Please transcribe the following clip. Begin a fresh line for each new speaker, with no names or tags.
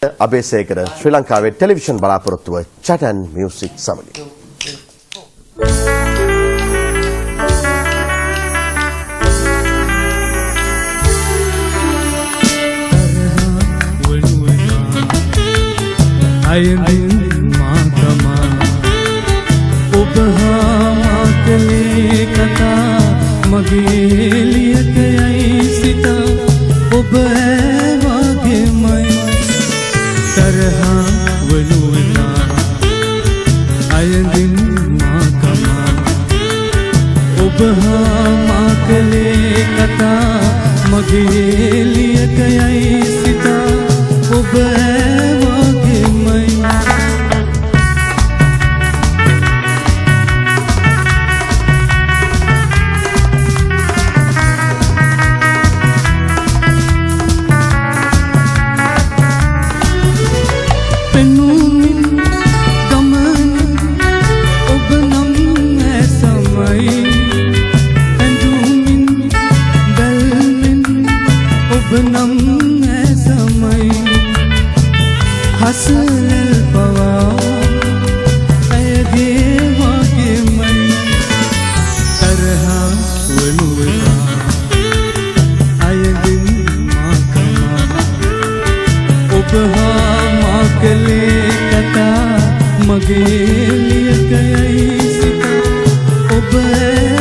අබේසේකර ශ්‍රී ලංකාවේ ටෙලිවිෂන් බලාපොරොත්තුව Chat and Music සමග
අයදින් මාතමා ඔබ හා මාකලේ කතා මගේ ලියකයයි සිත ඔබ වගේමයි තරහා වනු වෙලා අයදින් මාතමා ඔබ හා මාකලේ කතා මගේ ලියකයයි සිත ඔබ මගේ ලියකයයි සිත ඔබ